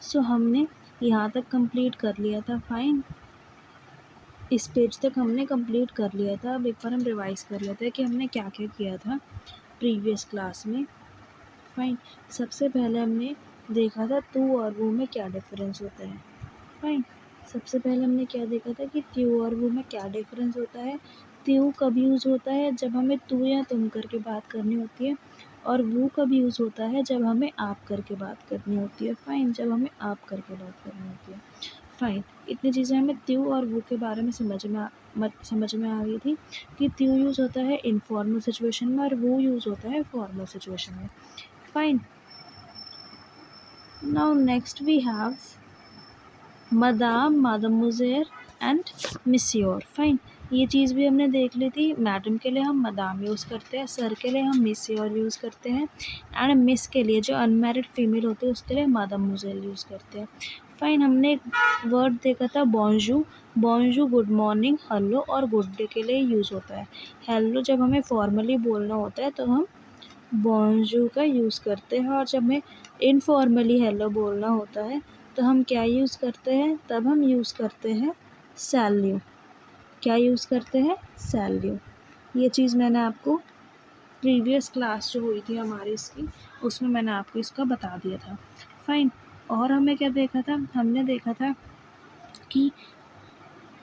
सो हमने यहाँ तक कंप्लीट कर लिया था। फाइन, इस पेज तक हमने कंप्लीट कर लिया था। अब एक बार हम रिवाइज़ कर लेते हैं कि हमने क्या क्या किया था प्रीवियस क्लास में। फाइन, सबसे पहले हमने देखा था तू और वो में क्या डिफरेंस होता है। फाइन, सबसे पहले हमने क्या देखा था कि त्यू और वो में क्या डिफरेंस होता है। त्यू कब यूज़ होता है, जब हमें तू या तुम करके बात करनी होती है, और वो कब यूज़ होता है, जब हमें आप करके बात करनी होती है। फाइन, जब हमें आप करके बात करनी होती है। फाइन, इतनी चीज़ें हमें त्यू और वो के बारे में समझ में आ गई थी कि त्यू यूज़ होता है इनफॉर्मल सिचुएशन में और वो यूज़ होता है फॉर्मल सिचुएशन में। Fine, now next we have madame, mademoiselle and monsieur. Fine, ये चीज़ भी हमने देख ली थी। मैडम के लिए हम मदाम यूज़ करते हैं, सर के लिए हम मिस्योर यूज़ करते हैं, एंड मिस के लिए जो अनमैरिड फीमेल होती है उसके लिए मादमोज़ेल यूज़ करते हैं। फाइन, हमने एक वर्ड देखा था बॉन्जू। बॉन्जू गुड मॉर्निंग, हेलो और गुड डे के लिए यूज़ होता है। हेलो जब हमें फॉर्मली बोलना होता है तो हम बॉन्जू का यूज़ करते हैं, और जब हमें इनफॉर्मली हेलो बोलना होता है तो हम क्या यूज़ करते हैं, तब हम यूज़ करते हैं सैल्यू। क्या यूज़ करते हैं, सैल्यू। ये चीज़ मैंने आपको प्रीवियस क्लास जो हुई थी हमारी इसकी, उसमें मैंने आपको इसका बता दिया था। फाइन, और हमें क्या देखा था, हमने देखा था कि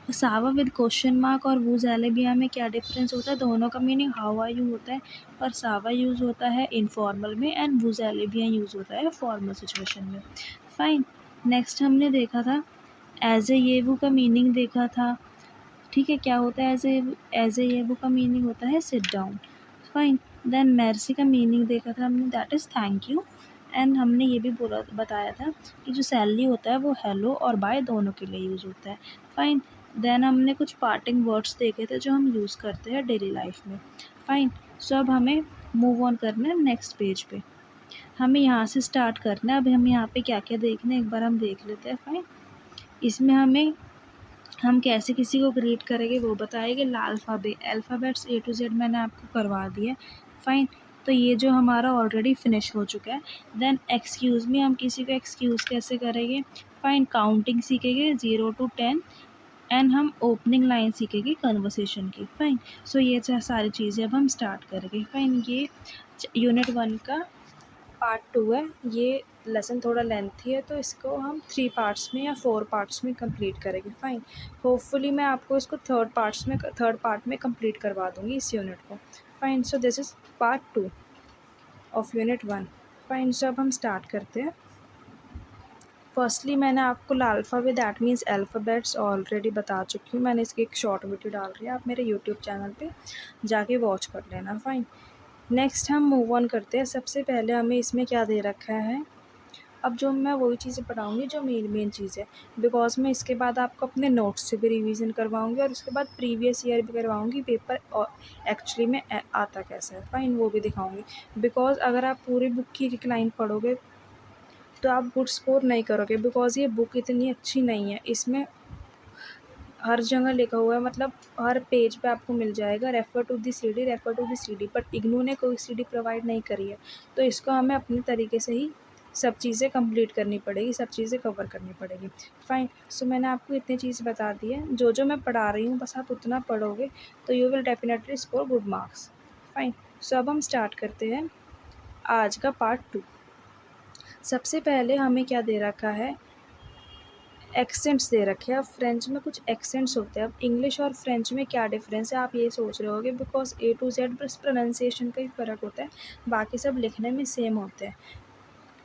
सावा विद क्वेश्चन मार्क और वूज एलेबिया में क्या डिफरेंस होता है। दोनों का मीनिंग हाउ आर यू होता है, पर सावा यूज़ होता है इनफॉर्मल में एंड वूज एलेबिया यूज़ होता है फॉर्मल सिचुएशन में। फाइन, नेक्स्ट हमने देखा था एज ए ये वो का मीनिंग देखा था। ठीक है, क्या होता है एज ए ये वो का मीनिंग होता है सिट डाउन। फाइन, देन मेर्सी का मीनिंग देखा था हमने, that is thank you. And हमने ये भी बताया था कि जो सैलरी होता है वो हेलो और बाय दोनों के लिए यूज़ होता है। फाइन, देन हमने कुछ पार्टिंग वर्ड्स देखे थे जो हम यूज़ करते हैं डेली लाइफ में। फाइन, सो अब हमें मूव ऑन करना है नेक्स्ट पेज पे। हमें यहाँ से स्टार्ट करना है। अब हम यहाँ पे क्या क्या देखना है एक बार हम देख लेते हैं। फाइन, इसमें हम कैसे किसी को ग्रीट करेंगे वो बताएंगे। अल्फ़ाबेट्स ए टू जेड मैंने आपको करवा दिया। फाइन, तो ये जो हमारा ऑलरेडी फिनिश हो चुका है। देन एक्सक्यूज़ मी, हम किसी को एक्सक्यूज़ कैसे करेंगे। फाइन, काउंटिंग सीखेंगे 0 to 10, एंड हम ओपनिंग लाइन सीखेंगे कन्वर्सेशन की। फाइन, सो ये सारी चीज़ें अब हम स्टार्ट करेंगे। फाइन, ये यूनिट 1 का पार्ट 2 है। ये लेसन थोड़ा लेंथी है तो इसको हम 3 पार्ट्स में या 4 पार्ट्स में कंप्लीट करेंगे। फाइन, होपफुली मैं आपको इसको थर्ड पार्ट में कंप्लीट करवा दूँगी इस यूनिट को। Fine, so this is part 2 of unit 1। Fine, so अब हम स्टार्ट करते हैं। फर्स्टली मैंने आपको alphabet that means alphabets already बता चुकी हूँ। मैंने इसकी एक शॉर्ट वीडियो डाल रही है, आप मेरे यूट्यूब चैनल पे जाके वॉच कर लेना। फाइन, नेक्स्ट हम मूव ऑन करते हैं। सबसे पहले हमें इसमें क्या दे रखा है, अब जो मैं वही चीज़ें पढ़ाऊँगी जो मेन चीज़ है, बिकॉज़ मैं इसके बाद आपको अपने नोट्स से भी रिवीजन करवाऊँगी और उसके बाद प्रीवियस ईयर भी करवाऊँगी पेपर और एक्चुअली में आता कैसा है। फाइन, वो भी दिखाऊँगी, बिकॉज़ अगर आप पूरी बुक की एक लाइन पढ़ोगे तो आप गुड स्कोर नहीं करोगे, बिकॉज़ ये बुक इतनी अच्छी नहीं है। इसमें हर जगह लिखा हुआ है, मतलब हर पेज पे आपको मिल जाएगा refer to the CD, but IGNOU ने कोई सीडी प्रोवाइड नहीं करी है, तो इसको हमें अपने तरीके से ही सब चीज़ें कंप्लीट करनी पड़ेगी, सब चीज़ें कवर करनी पड़ेगी। फाइन, सो मैंने आपको इतनी चीज़ बता दी है। जो मैं पढ़ा रही हूँ बस आप उतना पढ़ोगे तो you will definitely score good marks. Fine, so अब हम स्टार्ट करते हैं आज का पार्ट 2। सबसे पहले हमें क्या दे रखा है, एक्सेंट्स दे रखे हैं। अब फ्रेंच में कुछ एक्सेंट्स होते हैं। अब इंग्लिश और फ्रेंच में क्या डिफरेंस है आप ये सोच रहे होगे, बिकॉज ए टू जेड बस प्रोनाउंसिएशन का ही फ़र्क होता है, बाकी सब लिखने में सेम होते हैं।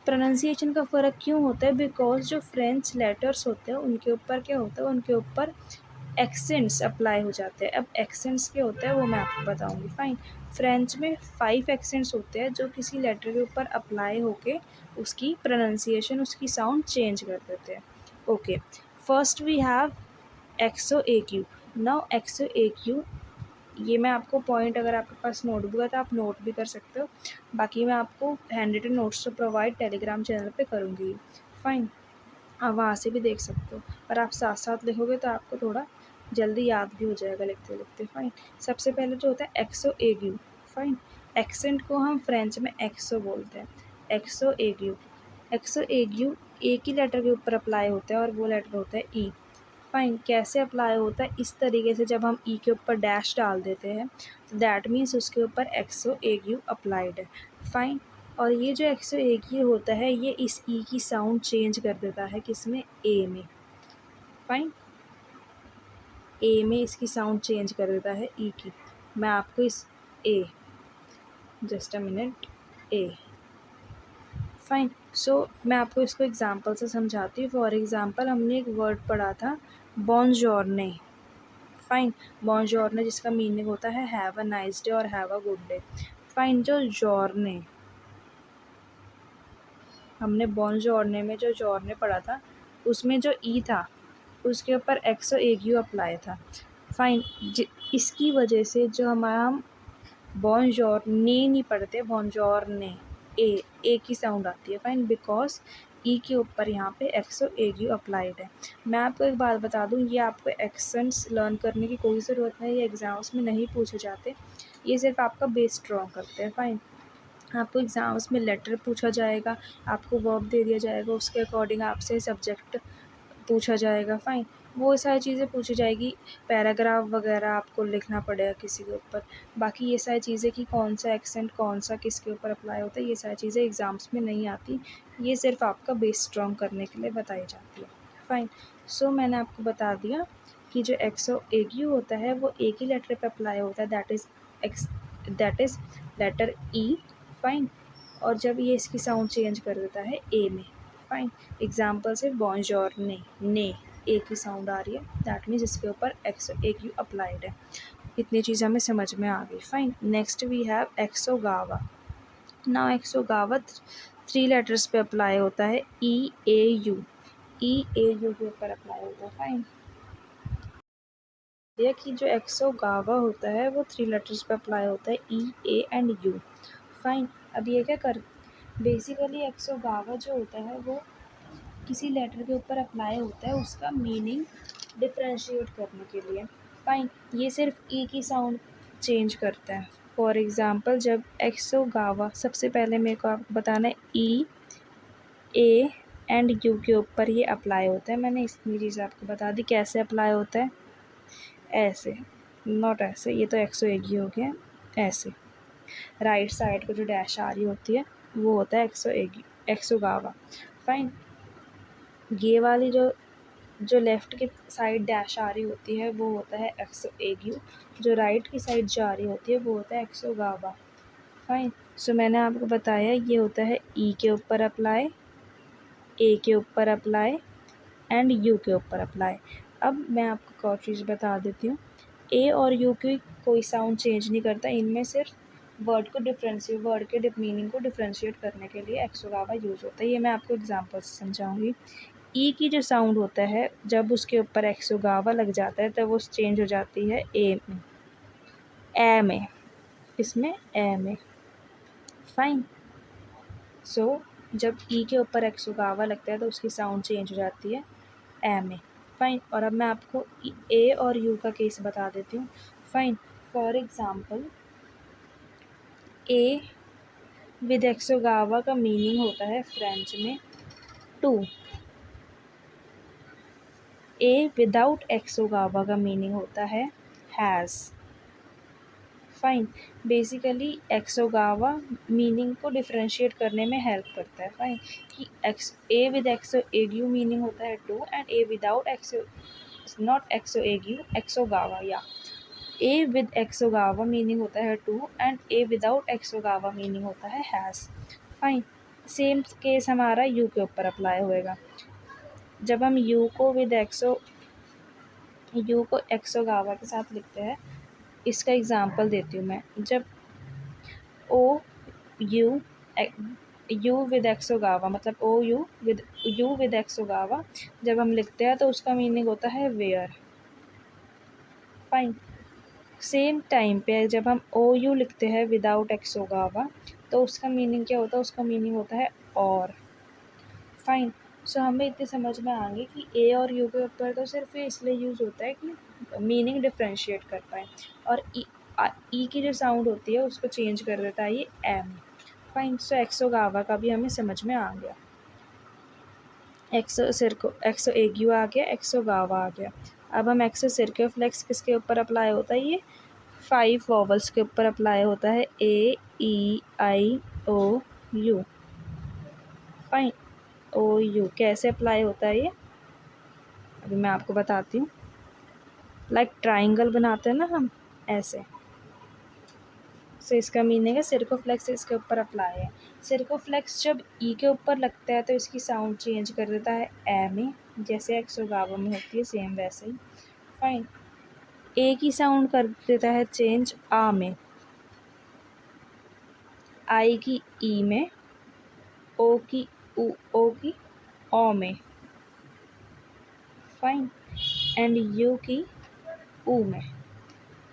प्रोनाउंसिएशन का फ़र्क क्यों होता है, बिकॉज जो फ्रेंच लेटर्स होते हैं उनके ऊपर क्या होता है, उनके ऊपर एक्सेंट्स अप्लाई हो जाते हैं। अब एक्सेंट्स क्या होता है वो मैं आपको बताऊंगी। फाइन, फ्रेंच में 5 एक्सेंट्स होते हैं जो किसी लेटर के ऊपर अप्लाई होके उसकी प्रोनाउंसिएशन, उसकी साउंड चेंज कर देते हैं। ओके, फर्स्ट वी हैव एक्सो ए क्यू। नाउ एक्सो ए क्यू, ये मैं आपको पॉइंट, अगर आपके पास नोटबुक है तो आप नोट भी कर सकते हो, बाकी मैं आपको हैंड रिटन नोट्स तो प्रोवाइड टेलीग्राम चैनल पे करूँगी। फाइन, आप वहाँ से भी देख सकते हो, पर आप साथ साथ लिखोगे तो आपको थोड़ा जल्दी याद भी हो जाएगा लिखते लिखते। फाइन, सबसे पहले जो होता है एक्सो एग्यू। फाइन, एक्सेंट को हम फ्रेंच में एक्सो बोलते हैं, एक्सो एग्यू। एक्सो एग्यू एक ही लेटर के ऊपर अप्लाई होता है और वो लेटर होता है ई। फाइन, कैसे अप्लाई होता है? इस तरीके से जब हम ई के ऊपर डैश डाल देते हैं तो दैट मीन्स उसके ऊपर एक्सो एग्यू अप्लाइड है। फाइन, और ये जो एक्सो एग्यू होता है ये इस ई की साउंड चेंज कर देता है, किसमें? ए में। फाइन, ए में इसकी साउंड चेंज कर देता है ई की। मैं आपको इस A, just a minute, A. Fine, so मैं आपको इसको एग्जांपल से समझाती हूँ। फॉर एग्जांपल हमने एक वर्ड पढ़ा था बॉनजोर्ने। फाइन, बॉनजोर्ने जिसका मीनिंग होता है हैव अ नाइस डे और have a good day. Fine, जो जॉर्ने, हमने बॉनजोर्ने में जो जॉर्ने पढ़ा था उसमें जो ई था उसके ऊपर एक्सो एग्यू अप्लाई था। फाइन, इसकी वजह से जो हमारा हम बॉनजोर्ने नहीं पढ़ते, बॉनजोर्ने, ए की साउंड आती है। फाइन, बिकॉज ई के ऊपर यहाँ पे एक्सो एग्यू अप्लाइड है। मैं आपको एक बात बता दूँ, ये आपको एक्सेंट्स लर्न करने की कोई ज़रूरत नहीं, ये एग्ज़ाम्स में नहीं पूछे जाते, ये सिर्फ आपका बेस स्ट्रॉन्ग करते हैं। फाइन, आपको एग्ज़ाम्स में लेटर पूछा जाएगा, आपको वर्ब दे दिया जाएगा, उसके अकॉर्डिंग आपसे सब्जेक्ट पूछा जाएगा। फाइन, वो सारी चीज़ें पूछी जाएगी, पैराग्राफ वगैरह आपको लिखना पड़ेगा किसी के ऊपर। बाकी ये सारी चीज़ें कि कौन सा एक्सेंट कौन सा किसके ऊपर अप्लाई होता है, ये सारी चीज़ें एग्ज़ाम्स में नहीं आती, ये सिर्फ आपका बेस स्ट्रॉन्ग करने के लिए बताई जाती है। फाइन, सो मैंने आपको बता दिया कि जो एक्सो एग्यू होता है वो एक ही लेटर पे अप्लाई होता है, that is letter E. Fine, और जब ये इसकी साउंड चेंज कर देता है ए में। फाइन, एग्जाम्पल से बॉन्जोर्ने, ने ए की साउंड आ रही है, दैट मीन्स इसके ऊपर एक्सो एग्यू अप्लाइड है। इतनी चीज़ हमें समझ में आ गई। फाइन, नेक्स्ट वी हैव एक्सोगावा। नाउ एक्सोगावा 3 लेटर्स पे अप्लाई होता है, ई ए यू, ई ए यू के ऊपर अप्लाई होता है। फाइन, ये कि जो एक्सोगावा होता है वो 3 लेटर्स पे अप्लाई होता है, ई ए एंड यू। फाइन, अब ये क्या कर, बेसिकली एक्सोगावा जो होता है वो किसी लेटर के ऊपर अप्लाई होता है उसका मीनिंग डिफ्रेंशिएट करने के लिए। फाइन, ये सिर्फ ई की साउंड चेंज करता है। फॉर एग्ज़ाम्पल, जब एक्सोगावा, सबसे पहले मेरे को आपको बताना है ई ए एंड यू के ऊपर ये अप्लाई होता है। मैंने इतनी चीज़ आपको बता दी। कैसे अप्लाई होता है? ऐसे, नॉट ऐसे, ये तो एक्सो एगी हो गया, ऐसे राइट साइड को जो डैश आ रही होती है वो होता है एक्सो एगी, एक्सोगावा। फाइन, ये वाली जो जो लेफ़्ट की साइड डैश आ रही होती है वो होता है एक्सो एग्यू, जो राइट की साइड जा रही होती है वो होता है एक्सोगावा। फाइन, सो मैंने आपको बताया ये होता है ई के ऊपर अप्लाई, ए के ऊपर अप्लाई एंड यू के ऊपर अप्लाई। अब मैं आपको एक और चीज़ बता देती हूँ, ए और यू की कोई साउंड चेंज नहीं करता, इनमें सिर्फ वर्ड के मीनिंग को डिफ्रेंशिएट करने के लिए एक्सोगावा यूज़ होता है। ये मैं आपको एग्जांपल से समझाऊंगी। ई की जो साउंड होता है जब उसके ऊपर एक्सोगावा लग जाता है तब वो चेंज हो जाती है ए में, ए में, इसमें ए में। फाइन, सो जब ई के ऊपर एक्सोगावा लगता है तो उसकी साउंड चेंज हो जाती है ए में। फाइन, और अब मैं आपको ए और यू का केस बता देती हूँ। Fine, for example, A with एक्सोगावा का मीनिंग होता है फ्रेंच में टू, ए विदाउट एक्सोगावा का मीनिंग होता है हैज़। फाइन, बेसिकली एक्सोगावा मीनिंग को डिफ्रेंशिएट करने में हेल्प करता है। फाइन, कि ए विद एक्सो एग्यू मीनिंग होता है टू एंड ए विदाउट एक्सो, नॉट एक्सो एग्यू, एक्सोगावा, या ए विद एक्सोगावा मीनिंग होता है टू एंड ए विदाउट एक्सोगावा मीनिंग होता है हैज़। फाइन, सेम केस हमारा यू के ऊपर अप्लाई होएगा। जब हम यू को एक्सोगावा के साथ लिखते हैं, इसका एग्जांपल देती हूँ मैं। जब ओ यू विद एक्सोगावा, मतलब यू विद एक्सोगावा जब हम लिखते हैं तो उसका मीनिंग होता है वेयर। फाइन, सेम टाइम पे जब हम ओ यू लिखते हैं विदाउट एक्सोगावा तो उसका मीनिंग क्या होता है? उसका मीनिंग होता है और। फाइन, सो हमें इतने समझ में आएंगे कि ए और यू के ऊपर तो सिर्फ ये इसलिए यूज़ होता है कि मीनिंग डिफ्रेंशिएट कर पाए, और ई की जो साउंड होती है उसको चेंज कर देता है ये एम। फाइन, सो एक्सोगावा का भी हमें समझ में आ गया। एक्सो एग्यू आ गया, एक्सो गावा आ गया। अब हम एक्सो सिरकोफ्लेक्स किसके ऊपर अप्लाई होता है? ये 5 वॉवल्स के ऊपर अप्लाई होता है, ए ई आई ओ यू। फाइन, ओ यू कैसे अप्लाई होता है ये अभी मैं आपको बताती हूँ। लाइक ट्राइंगल बनाते हैं ना हम, ऐसे। सो इसका मीनिंग है सिरकोफ्लेक्स इसके ऊपर अप्लाई है। सिरकोफ्लेक्स जब ई के ऊपर लगता है तो इसकी साउंड चेंज कर देता है ए में, जैसे एक्सोगावा में होती है, सेम वैसे ही। फाइन, ए की साउंड कर देता है चेंज आ में, आई की ई में, ओ की ओ की ओ में। फाइन, एंड यू की ऊ में।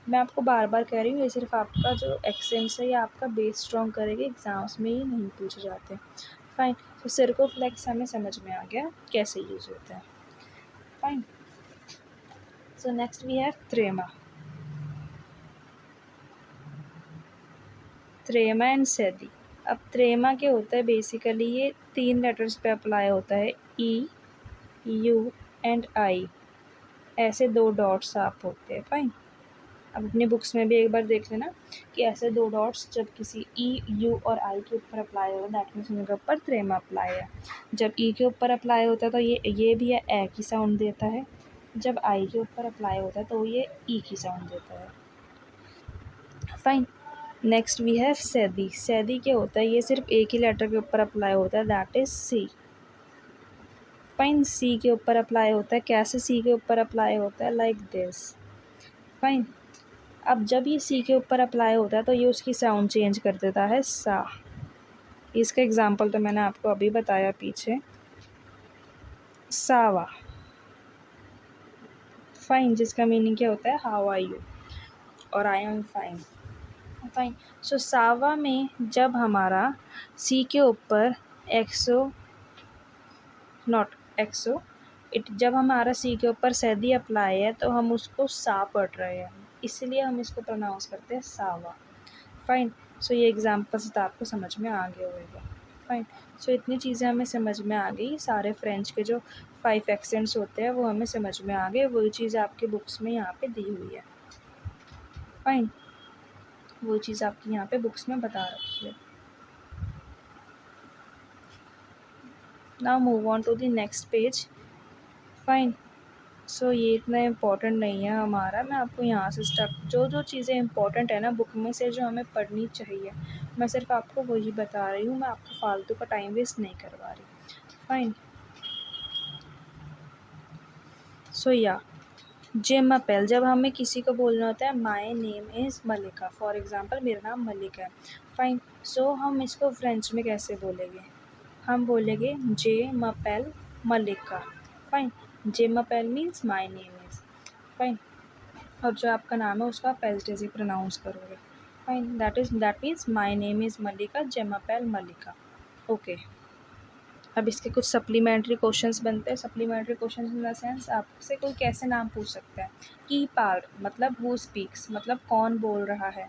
मैं आपको बार बार कह रही हूँ, ये सिर्फ आपका जो एक्सेंट्स है ये आपका बेस स्ट्रॉन्ग करेगा, एग्ज़ाम्स में ये नहीं पूछे जाते। फाइन, तो सिरकोफ्लेक्स हमें समझ में आ गया कैसे यूज़ होता है। Fine, so next we have त्रेमा। त्रेमा एंड सेदी। अब त्रेमा क्या होता है? बेसिकली ये 3 लेटर्स पे अप्लाई होता है, ई यू एंड आई, ऐसे 2 डॉट्स आप होते हैं। फाइन, अब अपनी बुक्स में भी एक बार देख लेना कि ऐसे 2 डॉट्स जब किसी ई यू और आई के ऊपर अप्लाई हो, दैट मीन्स उनके ऊपर त्रेमा अप्लाई है। जब ई के ऊपर अप्लाई होता है तो ये भी है, ए की साउंड देता है। जब आई के ऊपर अप्लाई होता है तो ये ई की साउंड देता है। Fine, next we have सैदी। सैदी क्या होता है? ये सिर्फ एक ही लेटर के ऊपर अप्लाई होता है, दैट इज़ सी। फाइन, सी के ऊपर अप्लाई होता है। कैसे सी के ऊपर अप्लाई होता है? Like this. फाइन, अब जब ये सी के ऊपर अप्लाई होता है तो ये उसकी साउंड चेंज कर देता है सा। इसका एग्जांपल तो मैंने आपको अभी बताया पीछे, सावा। फाइन, जिसका मीनिंग क्या होता है? हाउ आर यू, और आई एम फाइन। फाइन, सो सावा में जब हमारा सी के ऊपर एक्सो नॉट एक्सो इट जब हमारा सी के ऊपर सैदी अप्लाई है तो हम उसको सा पढ़ रहे हैं, इसलिए हम इसको प्रोनाउंस करते हैं सावा। फाइन, सो ये एग्जाम्पल से तो आपको समझ में आ गया होगा। फाइन, सो इतनी चीज़ें हमें समझ में आ गई, सारे फ्रेंच के जो 5 एक्सेंट्स होते हैं वो हमें समझ में आ गए, वही चीज़ आपके बुक्स में यहाँ पे दी हुई है। फाइन, वो चीज़ आपकी यहाँ पे बुक्स में बता रखी है। Now move on to the next page. Fine, so ये इतना इम्पोर्टेंट नहीं है हमारा, मैं आपको यहाँ से जो जो चीज़ें इम्पोर्टेंट है ना बुक में से जो हमें पढ़नी चाहिए, मैं सिर्फ आपको वही बता रही हूँ, मैं आपको फालतू का टाइम वेस्ट नहीं करवा रही। फाइन, सो या जिम अपेल, जब हमें किसी को बोलना होता है my name is Mallika, for example मेरा नाम मलिका है। फाइन, सो हम इसको फ्रेंच में कैसे बोलेंगे? हम बोलेंगे जे मपेल मलिका। फाइन, जे मपेल means my name is. Fine, और जो आपका नाम है उसका आप एज इट इज़ ही प्रोनाउंस करोगे। Fine, that means my name is Malika, जेमापेल मलिका। ओके, अब इसके कुछ सप्लीमेंट्री क्वेश्चंस बनते हैं। Supplementary questions in the sense आपसे कोई कैसे नाम पूछ सकता है की पार्ट, मतलब हु स्पीक्स, मतलब कौन बोल रहा है।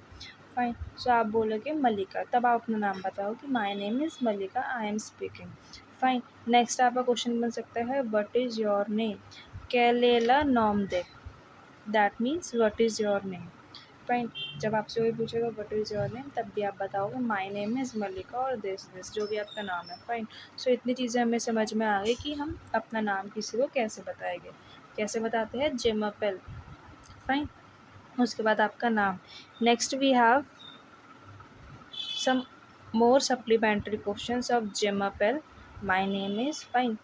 फाइन, सो आप बोलोगे मलिका, तब आप अपना नाम बताओ कि my name is Malika, I am speaking. Fine, next आपका क्वेश्चन बन सकता है व्हाट इज़ योर नेम, कैलेला नॉम दे, that means what is your name. Fine, जब आपसे कोई पूछेगा व्हाट इज़ योर नेम, तब भी आप बताओगे माई नेम इज़ मलिका और दिस जो भी आपका नाम है। फाइन, सो इतनी चीज़ें हमें समझ में आ गई कि हम अपना नाम किसी को कैसे बताएंगे। कैसे बताते हैं? जेमापेल। फाइन, उसके बाद आपका नाम। Next we have some more supplementary questions of जेमापेल, माई नेम इज़। फाइन,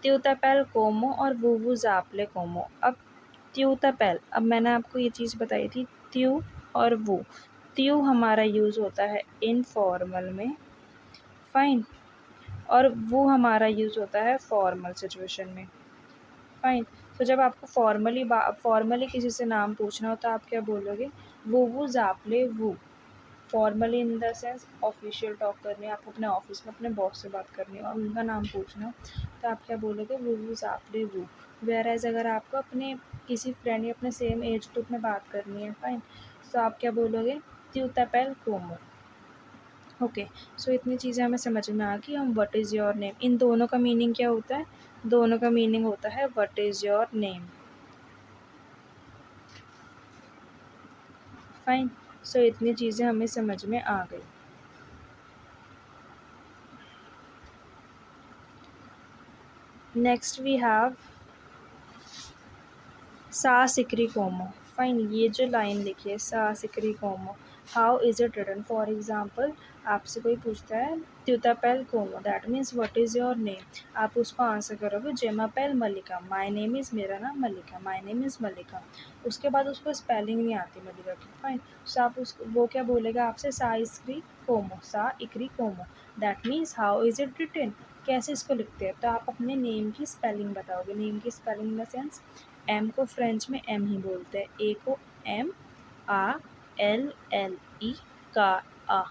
त्यूतापेल कोमो और वूवू जापले कोमो। अब त्यूतापेल, अब मैंने आपको ये चीज़ बताई थी, त्यू और वो। त्यू हमारा यूज़ होता है इनफॉर्मल में। फाइन, और वो हमारा यूज़ होता है फॉर्मल सिचुएशन में। फाइन, तो जब आपको फॉर्मली किसी से नाम पूछना हो तो आप क्या बोलोगे? वो जापले वो। Formally in the sense official talk करनी है, आपको अपने ऑफिस में अपने बॉस से बात करनी है और उनका नाम पूछना हो तो आप क्या बोलोगे? वो जापले वो। वेयर एज अगर आपको अपने किसी फ्रेंड या अपने सेम एज ग्रुप में बात करनी है, फाइन, तो आप क्या बोलोगे? त्यूतापेल कोमो। ओके, सो इतनी चीज़ें हमें समझ में आ गई। हम व्हाट इज़ योर नेम, इन दोनों का मीनिंग क्या होता है? दोनों का मीनिंग होता है what is your name. Fine, so इतनी चीज़ें हमें समझ में आ गई। नेक्स्ट वी हैव सा सिकरी कोमो। फाइन, ये जो लाइन लिखी है सा सिकरी कोमो, how is it written? For example, आपसे कोई पूछता है त्यूतापेल कोमो, that means what is your name. आप उसको आंसर करोगे जेमापेल मलिका, माई नेम इज़, मेरा नाम मलिका, माई नेम इज़ मलिका। उसके बाद उसको स्पेलिंग नहीं आती मलिका की। फाइन, सो आप उसको वो क्या बोलेगा आपसे? सा इक्री कोमो, सा इक्री कोमो, that means how is it written, कैसे इसको लिखते हैं? तो आप अपने नेम की स्पेलिंग बताओगे। नेम की spelling in the sense, M को फ्रेंच में एम ही बोलते हैं, ए को एम, आ एल एल ई, का आ,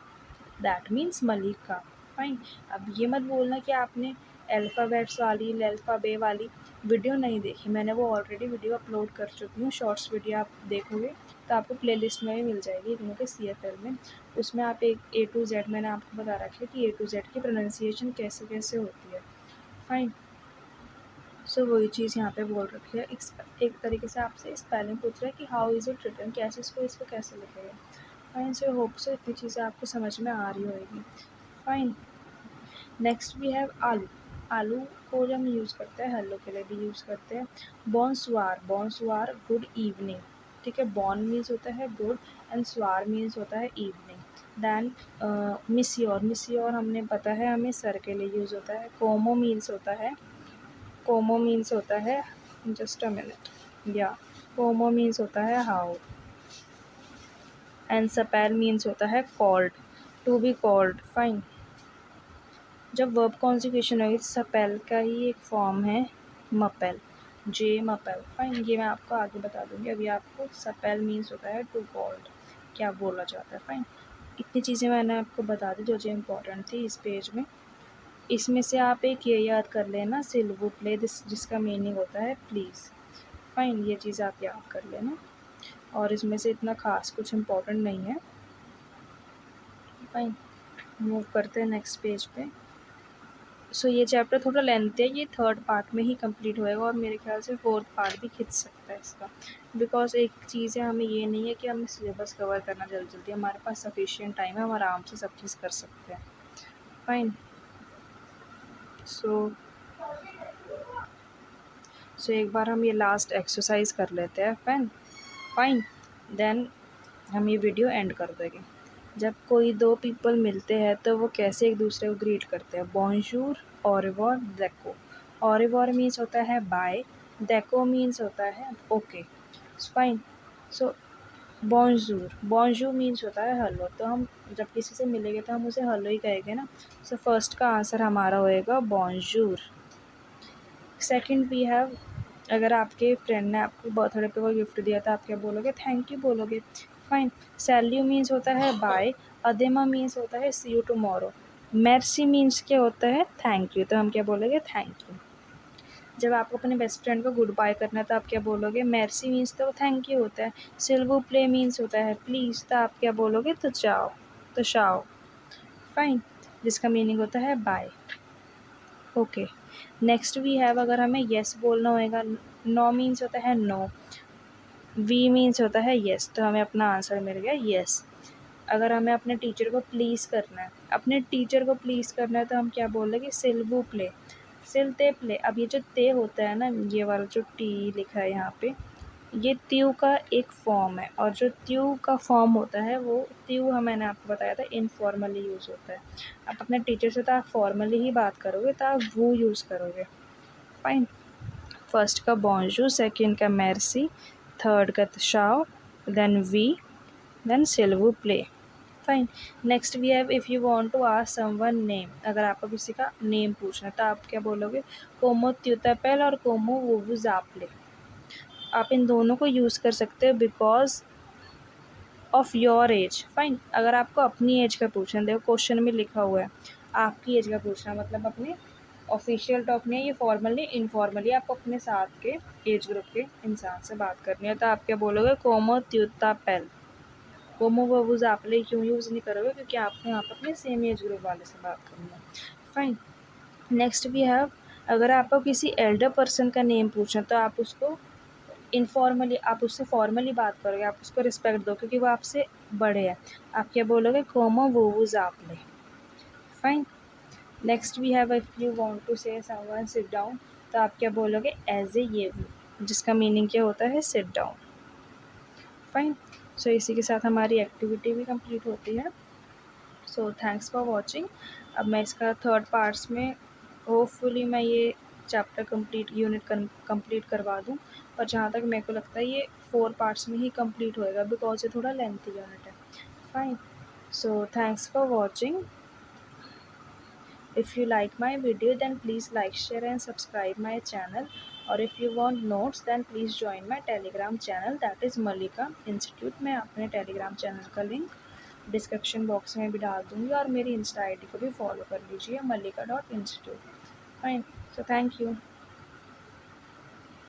दैट मीन्स मलिका। फाइन, अब ये मत बोलना कि आपने अल्फ़ाबेट्स वाली अल्फ़ाबे वाली वीडियो नहीं देखी। मैंने वो ऑलरेडी वीडियो अपलोड कर चुकी हूँ, शॉर्ट्स वीडियो आप देखोगे तो आपको प्लेलिस्ट में भी मिल जाएगी क्योंकि CFL में, उसमें आप एक A to Z मैंने आपको बता रखा है कि A to Z की प्रोनाउंसिएशन कैसे कैसे होती है। फाइन, सो वही चीज़ यहाँ पे बोल रखी है। एक तरीके से आपसे स्पेलिंग पूछ रहा है कि हाउ इज़ इट रिटन, कैसे इसको कैसे लिखेगा। फाइन, सो होप सो इतनी चीज़ें आपको समझ में आ रही होगी। फाइन, नेक्स्ट वी हैव आलू। आलू को जब हम यूज़ करते हैं, हेलो के लिए भी यूज़ करते हैं। बॉनसवार, बॉनसवार गुड इवनिंग, ठीक है। बॉन मीन्स होता है गुड एंड स्वार मीन्स होता है इवनिंग। दैन मिस्योर, मिस्योर हमने पता है हमें सर के लिए यूज़ होता है। कोमो मीन्स होता है, कोमो मीन्स होता है, जस्ट अ मिनट, या कोमो मीन्स होता है हाउ, एंड सपेल मीन्स होता है called, to be called. Fine, जब वर्ब कॉन्जुगेशन होगी सपेल का ही एक फॉर्म है मपेल, जे मपेल। फाइन, ये मैं आपको आगे बता दूंगी। अभी आपको सपेल मीन्स होता है टू कॉल्ड, क्या बोला जाता है। फाइन, इतनी चीज़ें मैंने आपको बता दी जो इम्पोर्टेंट थी इस पेज में। इसमें से आप एक ये याद कर लेना, सिल वू प्ले, जिसका मीनिंग होता है प्लीज़। फाइन, ये चीज़ आप याद कर लेना, और इसमें से इतना ख़ास कुछ इम्पोर्टेंट नहीं है। फाइन, मूव करते हैं नेक्स्ट पेज पे। सो ये चैप्टर थोड़ा लेंथी है, ये थर्ड पार्ट में ही कंप्लीट होएगा और मेरे ख्याल से फोर्थ पार्ट भी खिंच सकता है इसका, बिकॉज एक चीज़ है, हमें ये नहीं है कि हमें सिलेबस कवर करना जल्दी जल्दी, हमारे पास सफिशिएंट टाइम है, हम आराम से सब चीज़ कर सकते हैं। फाइन, सो एक बार हम ये लास्ट एक्सरसाइज कर लेते हैं। फाइन, फाइन, देन हम ये वीडियो एंड कर देंगे। जब कोई दो पीपल मिलते हैं तो वो कैसे एक दूसरे को ग्रीट करते हैं? Bonjour, ऑरेवर, deco. ऑरेवर मीन्स होता है बाय, डेको मीन्स होता है ओके। फाइन, सो बॉन्जूर, बॉन्जूर मीन्स होता है हेलो, तो हम जब किसी से मिलेंगे तो हम उसे हेलो ही कहेंगे ना। सो फर्स्ट का आंसर हमारा होएगा बॉन्जूर। सेकंड वी हैव, अगर आपके फ्रेंड ने आपको बर्थडे पे कोई गिफ्ट दिया था, आप क्या बोलोगे? थैंक यू बोलोगे। फाइन, सैल्यू मीन्स होता है बाय, अदेमा मीन्स होता है सी यू टुमारो, मेर्सी मीन्स क्या होता है? थैंक यू, तो हम क्या बोलोगे? Thank you. जब आपको अपने बेस्ट फ्रेंड को गुड बाय करना है तो आप क्या बोलोगे? मेर्सी मीन्स तो थैंक यू होता है, सिल्वू प्ले मीन्स होता है प्लीज़, तो आप क्या बोलोगे? तो चाओ, तो शाओ। फाइन, जिसका मीनिंग होता है bye. Okay, next we have, अगर हमें येस बोलना होएगा, नो मीन्स होता है नो, वी मीन्स होता है येस, तो हमें अपना आंसर मिल गया येस। अगर हमें अपने टीचर को प्लीज़ करना है, अपने टीचर को प्लीज़ करना है तो हम क्या बोलेंगे? सिल्वू प्ले, सिलते प्ले। अब ये जो ते होता है ना, ये वाला जो टी लिखा है यहाँ पे, ये त्यू का एक फॉर्म है, और जो त्यू का फॉर्म होता है वो त्यू मैंने आपको बताया था इनफॉर्मली यूज़ होता है। आप अपने टीचर से तो आप फॉर्मली ही बात करोगे, तो आप वो यूज़ करोगे। फाइन, फर्स्ट का बॉन्जूर, सेकंड का मेर्सी, थर्ड का शाओ, देन वी, देन सिल्वू प्ले। Fine, next we have, if you want to ask someone name, अगर आपको किसी का नेम पूछना है तो आप क्या बोलोगे? कोमो त्यूतापेल और कोमो वुवुज़ाप्ले। आप इन दोनों को यूज़ कर सकते हो because of your age. Fine, अगर आपको अपनी एज का पूछना है, देखो क्वेश्चन में लिखा हुआ है आपकी एज का पूछना, मतलब अपने ऑफिशियल टॉक नहीं है ये, फॉर्मली इनफॉर्मली आपको अपने साथ के एज ग्रुप के इंसान से बात करनी है, तो आप क्या बोलोगे? कोमो त्यूतापेल। कोमो वर्बुस आपले क्यों यूज़ नहीं करोगे, क्योंकि आपको यहाँ पर अपने सेम एज ग्रुप वाले से बात करनी है। फाइन। नेक्स्ट वी हैव, अगर आपको किसी एल्डर पर्सन का नेम पूछना तो आप उसको इनफॉर्मली, आप उससे फॉर्मली बात करोगे, आप उसको रिस्पेक्ट दो क्योंकि वो आपसे बड़े हैं। आप क्या बोलोगे, कोमो वर्बुस आपले। Fine. Next we have, if you want to say someone sit down तो आप क्या बोलोगे, एज ए ये वो, जिसका मीनिंग क्या होता है, सिट डाउन। फाइन। सो इसी के साथ हमारी एक्टिविटी भी कंप्लीट होती है। So thanks for watching. अब मैं इसका थर्ड पार्ट्स में होपफुली मैं ये चैप्टर कंप्लीट, यूनिट कंप्लीट करवा दूँ, और जहाँ तक मेरे को लगता है ये 4 पार्ट्स में ही कंप्लीट होएगा, बिकॉज ये थोड़ा लेंथी यूनिट है। Fine. So thanks for watching. If you like my video, then please like, share and subscribe my channel. Or if you want notes, then please join my telegram channel, that is Malika Institute. मैं अपने telegram channel का link description box में भी डाल दूँगी, और मेरी Insta ID को भी फॉलो कर लीजिए, malika.institute. Fine. So thank you.